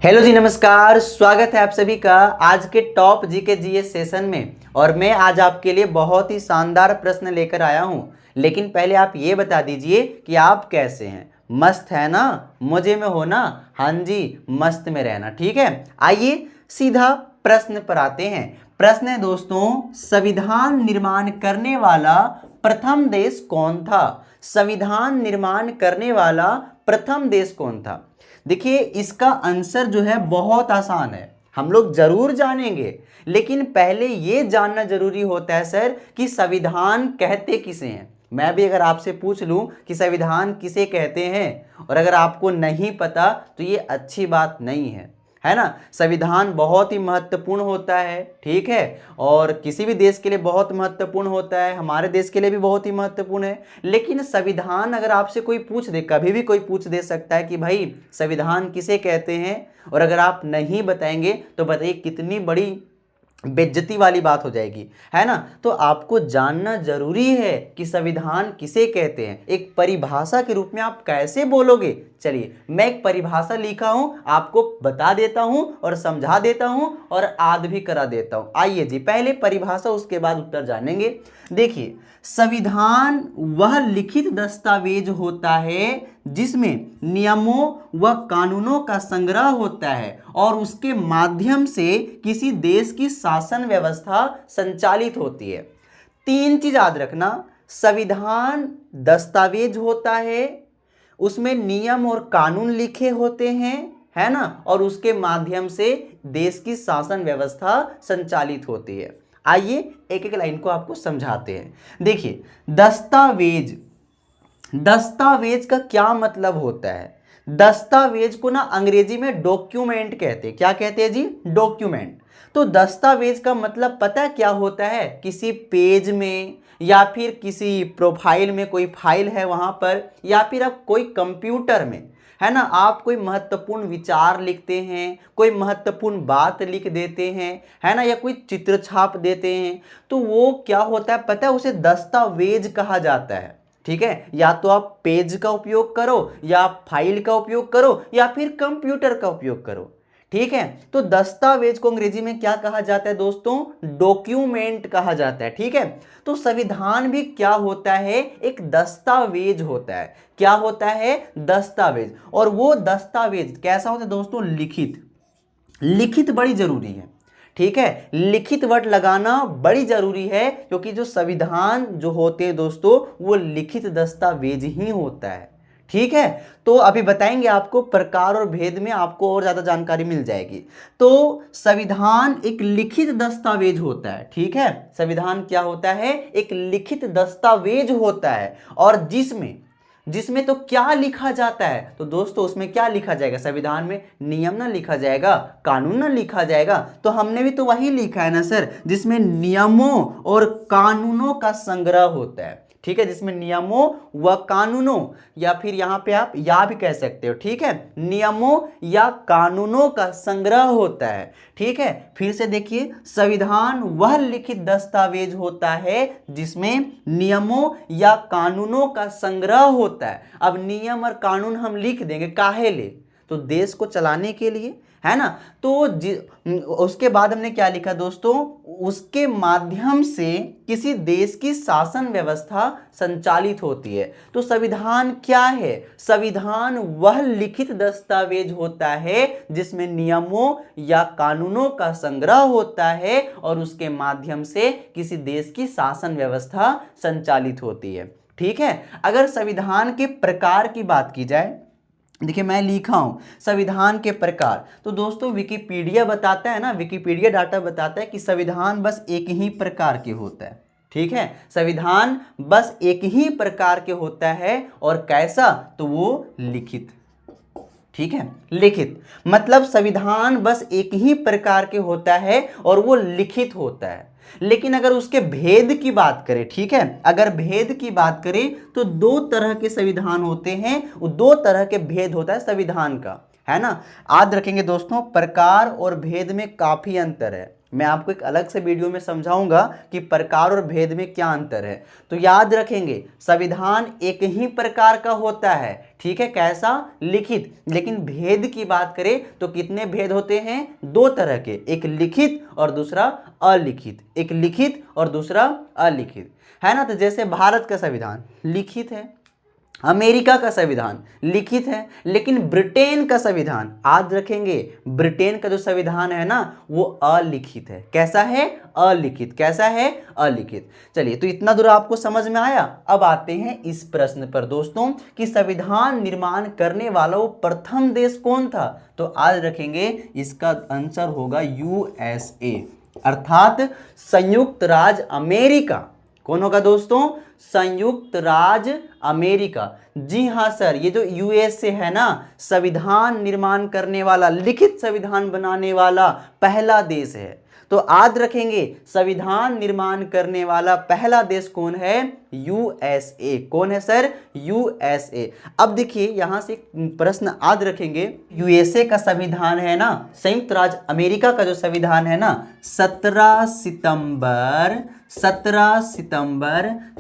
Hello जी, नमस्कार। स्वागत है आप सभी का आज के टॉप जीके जीएस सेशन में। और मैं आज आपके लिए बहुत ही शानदार प्रश्न लेकर आया हूं। लेकिन पहले आप ये बता दीजिए कि आप कैसे हैं। मस्त है ना, मजे में हो ना? हाँ जी, मस्त में रहना। ठीक है, आइए सीधा प्रश्न पर आते हैं। प्रश्न है दोस्तों, संविधान निर्माण करने वाला प्रथम देश कौन था? संविधान निर्माण करने वाला प्रथम देश कौन था? देखिए, इसका आंसर जो है बहुत आसान है, हम लोग जरूर जानेंगे। लेकिन पहले ये जानना जरूरी होता है सर कि संविधान कहते किसे हैं। मैं भी अगर आपसे पूछ लूं कि संविधान किसे कहते हैं और अगर आपको नहीं पता तो ये अच्छी बात नहीं है ना। संविधान बहुत ही महत्वपूर्ण होता है, ठीक है, और किसी भी देश के लिए बहुत महत्वपूर्ण होता है, हमारे देश के लिए भी बहुत ही महत्वपूर्ण है। लेकिन संविधान अगर आपसे कोई पूछ दे, कभी भी कोई पूछ दे सकता है कि भाई संविधान किसे कहते हैं, और अगर आप नहीं बताएंगे तो बताइए कितनी बड़ी बेइज्जती वाली बात हो जाएगी, है ना। तो आपको जानना जरूरी है कि संविधान किसे कहते हैं। एक परिभाषा के रूप में आप कैसे बोलोगे? चलिए, मैं एक परिभाषा लिखा हूं, आपको बता देता हूं और समझा देता हूं और याद भी करा देता हूं। आइए जी, पहले परिभाषा, उसके बाद उत्तर जानेंगे। देखिए, संविधान वह लिखित दस्तावेज होता है जिसमें नियमों व कानूनों का संग्रह होता है और उसके माध्यम से किसी देश की शासन व्यवस्था संचालित होती है। तीन चीज याद रखना, संविधान दस्तावेज होता है, उसमें नियम और कानून लिखे होते हैं, है ना, और उसके माध्यम से देश की शासन व्यवस्था संचालित होती है। आइए एक एक लाइन को आपको समझाते हैं। देखिए, दस्तावेज, दस्तावेज का क्या मतलब होता है? दस्तावेज को ना अंग्रेजी में डॉक्यूमेंट कहते हैं। क्या कहते हैं जी? डॉक्यूमेंट। तो दस्तावेज का मतलब पता है क्या होता है? किसी पेज में या फिर किसी प्रोफाइल में, कोई फाइल है वहां पर, या फिर आप कोई कंप्यूटर में, है ना, आप कोई महत्वपूर्ण विचार लिखते हैं, कोई महत्वपूर्ण बात लिख देते हैं, है ना, या कोई चित्र छाप देते हैं, तो वो क्या होता है पता है? उसे दस्तावेज कहा जाता है। ठीक है, या तो आप पेज का उपयोग करो, या आप फाइल का उपयोग करो, या फिर कंप्यूटर का उपयोग करो। ठीक है, तो दस्तावेज को अंग्रेजी में क्या कहा जाता है दोस्तों? डॉक्यूमेंट कहा जाता है। ठीक है, तो संविधान भी क्या होता है? एक दस्तावेज होता है। क्या होता है? दस्तावेज। और वो दस्तावेज कैसा होता है दोस्तों? लिखित। लिखित बड़ी जरूरी है। ठीक है, लिखित वर्ड लगाना बड़ी जरूरी है, क्योंकि जो संविधान जो होते हैं दोस्तों, वो लिखित दस्तावेज ही होता है। ठीक है, तो अभी बताएंगे आपको प्रकार और भेद में, आपको और ज्यादा जानकारी मिल जाएगी। तो संविधान एक लिखित दस्तावेज होता है। ठीक है, संविधान क्या होता है? एक लिखित दस्तावेज होता है। और जिसमें जिसमें तो क्या लिखा जाता है? तो दोस्तों उसमें क्या लिखा जाएगा? संविधान में नियम ना लिखा जाएगा, कानून ना लिखा जाएगा। तो हमने भी तो वही लिखा है ना सर, जिसमें नियमों और कानूनों का संग्रह होता है। ठीक है, जिसमें नियमों व कानूनों, या फिर यहां पे आप या भी कह सकते हो, ठीक है, नियमों या कानूनों का संग्रह होता है। ठीक है, फिर से देखिए, संविधान वह लिखित दस्तावेज होता है जिसमें नियमों या कानूनों का संग्रह होता है। अब नियम और कानून हम लिख देंगे काहे ले? तो देश को चलाने के लिए, है ना। तो उसके बाद हमने क्या लिखा दोस्तों? उसके माध्यम से किसी देश की शासन व्यवस्था संचालित होती है। तो संविधान क्या है? संविधान वह लिखित दस्तावेज होता है जिसमें नियमों या कानूनों का संग्रह होता है और उसके माध्यम से किसी देश की शासन व्यवस्था संचालित होती है। ठीक है, अगर संविधान के प्रकार की बात की जाए, देखिए मैं लिखा हूं संविधान के प्रकार, तो दोस्तों विकिपीडिया बताता है ना, विकिपीडिया डाटा बताता है कि संविधान बस एक ही प्रकार के होता है। ठीक है, संविधान बस एक ही प्रकार के होता है, और कैसा? तो वो लिखित। ठीक है, लिखित मतलब संविधान बस एक ही प्रकार के होता है और वो लिखित होता है। लेकिन अगर उसके भेद की बात करें, ठीक है, अगर भेद की बात करें तो दो तरह के संविधान होते हैं, वो दो तरह के भेद होता है संविधान का, है ना। याद रखेंगे दोस्तों, प्रकार और भेद में काफी अंतर है। मैं आपको एक अलग से वीडियो में समझाऊंगा कि प्रकार और भेद में क्या अंतर है। तो याद रखेंगे संविधान एक ही प्रकार का होता है, ठीक है, कैसा, लिखित। लेकिन भेद की बात करें तो कितने भेद होते हैं, दो तरह के, एक लिखित और दूसरा अलिखित, एक लिखित और दूसरा अलिखित, है ना। तो जैसे भारत का संविधान लिखित है, अमेरिका का संविधान लिखित है, लेकिन ब्रिटेन का संविधान, याद रखेंगे, ब्रिटेन का जो संविधान है ना वो अलिखित है। कैसा है, अलिखित। कैसा है, अलिखित। चलिए, तो इतना दूर आपको समझ में आया। अब आते हैं इस प्रश्न पर दोस्तों कि संविधान निर्माण करने वाला वो प्रथम देश कौन था। तो याद रखेंगे इसका आंसर होगा यूएसए, अर्थात संयुक्त राज्य अमेरिका। कौन होगा दोस्तों, संयुक्त राज्य अमेरिका। जी हाँ सर, ये जो यूएसए है ना, संविधान निर्माण करने वाला, लिखित संविधान बनाने वाला पहला देश है। तो याद रखेंगे संविधान निर्माण करने वाला पहला देश कौन है, यूएसए। कौन है सर, यूएसए। अब देखिए यहां से प्रश्न याद रखेंगे, यूएसए का संविधान है ना, संयुक्त राज्य अमेरिका का जो संविधान है ना, 17 सितंबर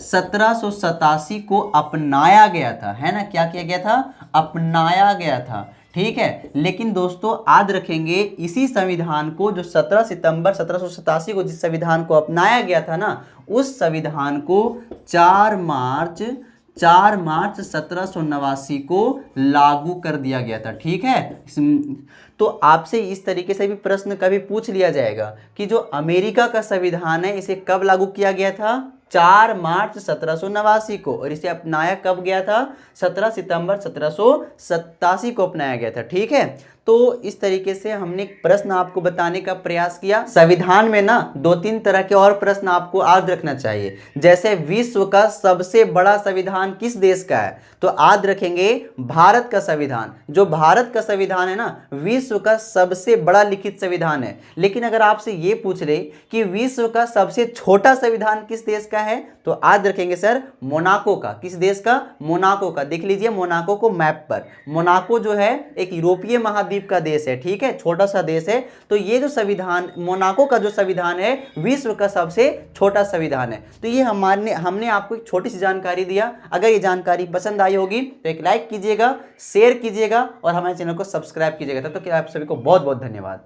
1787 को अपनाया गया था, है ना। क्या किया गया था, अपनाया गया था, ठीक है। लेकिन दोस्तों याद रखेंगे इसी संविधान को, जो 17 सितंबर 1787 को जिस संविधान को अपनाया गया था ना, उस संविधान को 4 मार्च 1789 को लागू कर दिया गया था, ठीक है। तो आपसे इस तरीके से भी प्रश्न कभी पूछ लिया जाएगा कि जो अमेरिका का संविधान है इसे कब लागू किया गया था, 4 मार्च 1789 को, और इसे अपनाया कब गया था, 17 सितंबर 1787 को अपनाया गया था, ठीक है। तो इस तरीके से हमने एक प्रश्न आपको बताने का प्रयास किया। संविधान में ना 2-3 तरह के और प्रश्न आपको याद रखना चाहिए, जैसे विश्व का सबसे बड़ा संविधान किस देश का है। तो याद रखेंगे भारत का संविधान, जो भारत का संविधान है ना, विश्व का सबसे बड़ा लिखित संविधान है। लेकिन अगर आपसे ये पूछ ले कि विश्व का सबसे छोटा संविधान किस देश का है, तो याद रखेंगे सर मोनाको का। किस देश का, मोनाको का। देख लीजिए मोनाको को मैप पर। मोनाको जो है एक यूरोपीय महाद्वीप का देश है, ठीक है, छोटा सा देश है। तो ये जो संविधान, मोनाको का जो संविधान है, विश्व का सबसे छोटा संविधान है। तो ये हमने आपको एक छोटी सी जानकारी दिया। अगर ये जानकारी पसंद आई होगी तो एक लाइक कीजिएगा, शेयर कीजिएगा और हमारे चैनल को सब्सक्राइब कीजिएगा। तब तक आप सभी को बहुत बहुत धन्यवाद।